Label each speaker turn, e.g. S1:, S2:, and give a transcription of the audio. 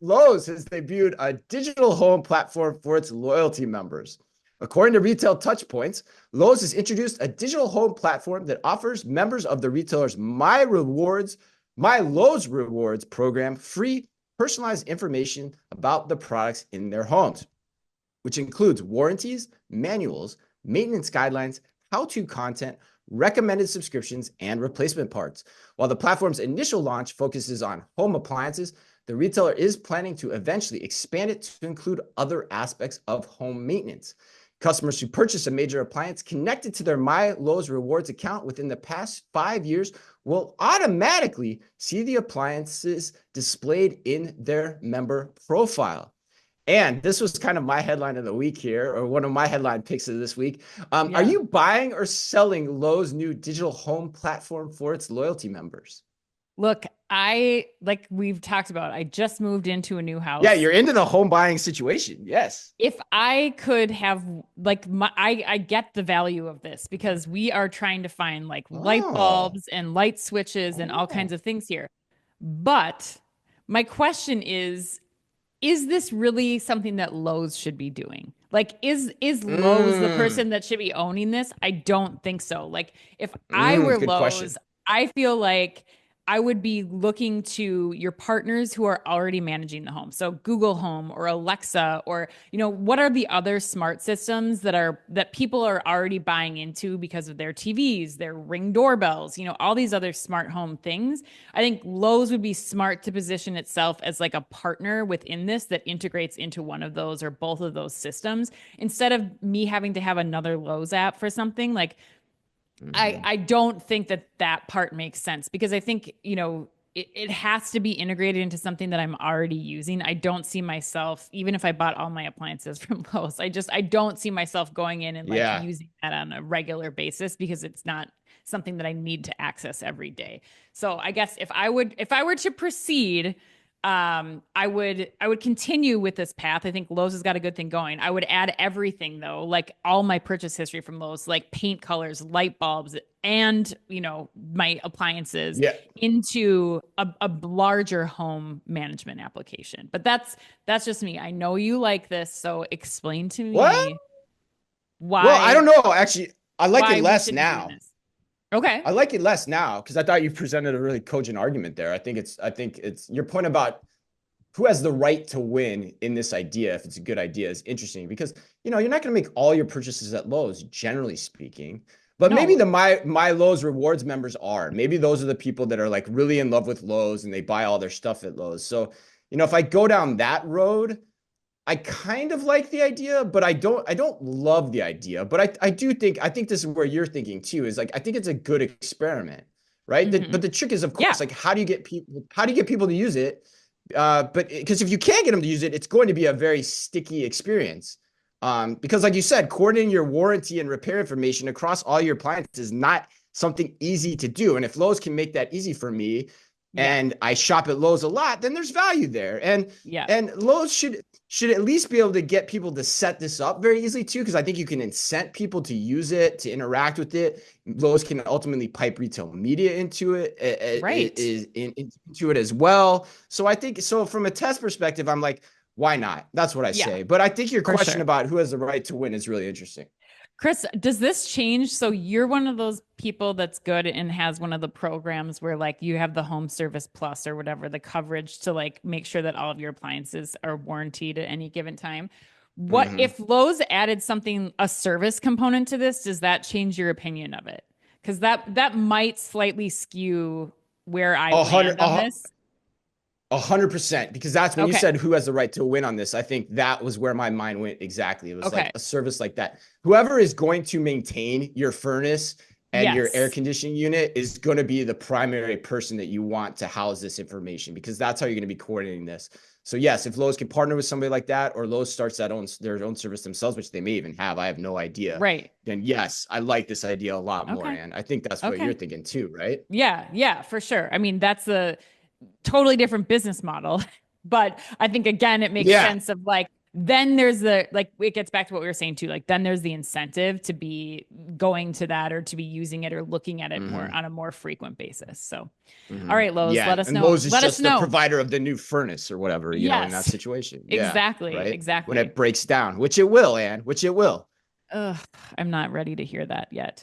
S1: Lowe's has debuted a digital home platform for its loyalty members. According to Retail Touchpoints, Lowe's has introduced a digital home platform that offers members of the retailer's My Lowe's Rewards program free personalized information about the products in their homes, which includes warranties, manuals, maintenance guidelines, how-to content, recommended subscriptions, and replacement parts. While the platform's initial launch focuses on home appliances, the retailer is planning to eventually expand it to include other aspects of home maintenance. Customers who purchase a major appliance connected to their My Lowe's Rewards account within the past 5 years will automatically see the appliances displayed in their member profile. And this was kind of my headline of the week here, or one of my headline picks of this week. Are
S2: Yeah.
S1: you buying or selling Lowe's new digital home platform for its loyalty members?
S2: Look, like we've talked about, I just moved into a new
S1: Yeah,
S2: house.
S1: you're into the home buying situation. Yes.
S2: If I could have I get the value of this because we are trying to find like light
S1: Oh.
S2: bulbs and light switches and all kinds
S1: Oh.
S2: of things here. But my question is this really something that Lowe's should be doing? Like, is Lowe's the
S1: Mm.
S2: person that should be owning this? I don't think so. Like, if I were
S1: Good
S2: Lowe's,
S1: question.
S2: I feel like I would be looking to your partners who are already managing the home. So Google Home or Alexa, or what are the other smart systems that people are already buying into because of their TVs, their Ring doorbells, all these other smart home things. I think Lowe's would be smart to position itself as like a partner within this that integrates into one of those or both of those systems instead of me having to have another Lowe's app for something. Like, I
S1: Mhm.
S2: I don't think that part makes sense because I think, it has to be integrated into something that I'm already using. I don't see myself, even if I bought all my appliances from Lowe's, I don't see myself going in and like
S1: Yeah.
S2: using that on a regular basis because it's not something that I need to access every day. So I guess if I were to proceed, I would continue with this path. I think Lowe's has got a good thing going. I would add everything though, like all my purchase history from Lowe's, like paint colors, light bulbs, and my appliances
S1: Yeah.
S2: into a larger home management application. But that's just me. I know you like this, so explain to
S1: What?
S2: me
S1: Well, I
S2: why
S1: don't know. Actually, I like it
S2: why we
S1: less
S2: should be doing
S1: now.
S2: this. Okay.
S1: I like it less now because I thought you presented a really cogent argument there. I think it's your point about who has the right to win in this idea, if it's a good idea, is interesting because you're not going to make all your purchases at Lowe's, generally speaking. But maybe
S2: No.
S1: the My Lowe's Rewards members are. Maybe those are the people that are like really in love with Lowe's and they buy all their stuff at Lowe's. So, if I go down that road, I kind of like the idea, but I don't love the idea. But I think this is where you're thinking too, is like I think it's a good experiment, right?
S2: Hmm.
S1: But the trick is, of
S2: Yeah.
S1: course, like how do you get people to use it? But because if you can't get them to use it, it's going to be a very sticky experience. Because like you said, coordinating your warranty and repair information across all your appliances is not something easy to do. And if Lowe's can make that easy for me,
S2: Yeah.
S1: and I shop at Lowe's a lot, then there's value there. And
S2: Yeah.
S1: and Lowe's should at least be able to get people to set this up very easily too, because I think you can incent people to use it, to interact with it. Lowe's can ultimately pipe retail media into it,
S2: Right.
S1: into it as well. So I think so from a test perspective, I'm like, why not? That's what I
S2: Yeah,
S1: say. But I think your
S2: for
S1: question
S2: sure.
S1: about who has the right to win is really interesting.
S2: Chris, does this change? So you're one of those people that's good and has one of the programs where like you have the home service plus or whatever, the coverage to like make sure that all of your appliances are warranted at any given time. What
S1: Mm-hmm.
S2: if Lowe's added something, a service component to this? Does that change your opinion of it? Because that might slightly skew where I
S1: A hundred,
S2: land on this.
S1: 100%, because that's when you
S2: Okay.
S1: said who has the right to win on this. I think that was where my mind went exactly. It was like
S2: Okay.
S1: a service like that. Whoever is going to maintain your furnace and your air
S2: Yes.
S1: conditioning unit is going to be the primary person that you want to house this information because that's how you're going to be coordinating this. So yes, if Lowe's can partner with somebody like that, or Lowe's starts their own service themselves, which they may even have, I have no idea.
S2: Right.
S1: Then yes, I like this idea a lot more,
S2: Okay.
S1: and I think that's what you're
S2: Okay.
S1: thinking too, right?
S2: Yeah, yeah, for sure. I mean, that's a totally different business model. But I think again, it makes
S1: Yeah.
S2: sense of like then there's the, like, it gets back to what we were saying too. Like, then there's the incentive to be going to that, or to be using it or looking at it more on a more frequent basis. So, all right, Lowe's,
S1: Yeah.
S2: let us
S1: And
S2: know.
S1: Lowe's is
S2: Let us
S1: just the
S2: know.
S1: provider of the new furnace or whatever, in that
S2: Yes,
S1: situation. Yeah.
S2: exactly.
S1: Right. When
S2: Exactly.
S1: it breaks down, which it will, Anne, which it will.
S2: Ugh, I'm not ready to hear that yet.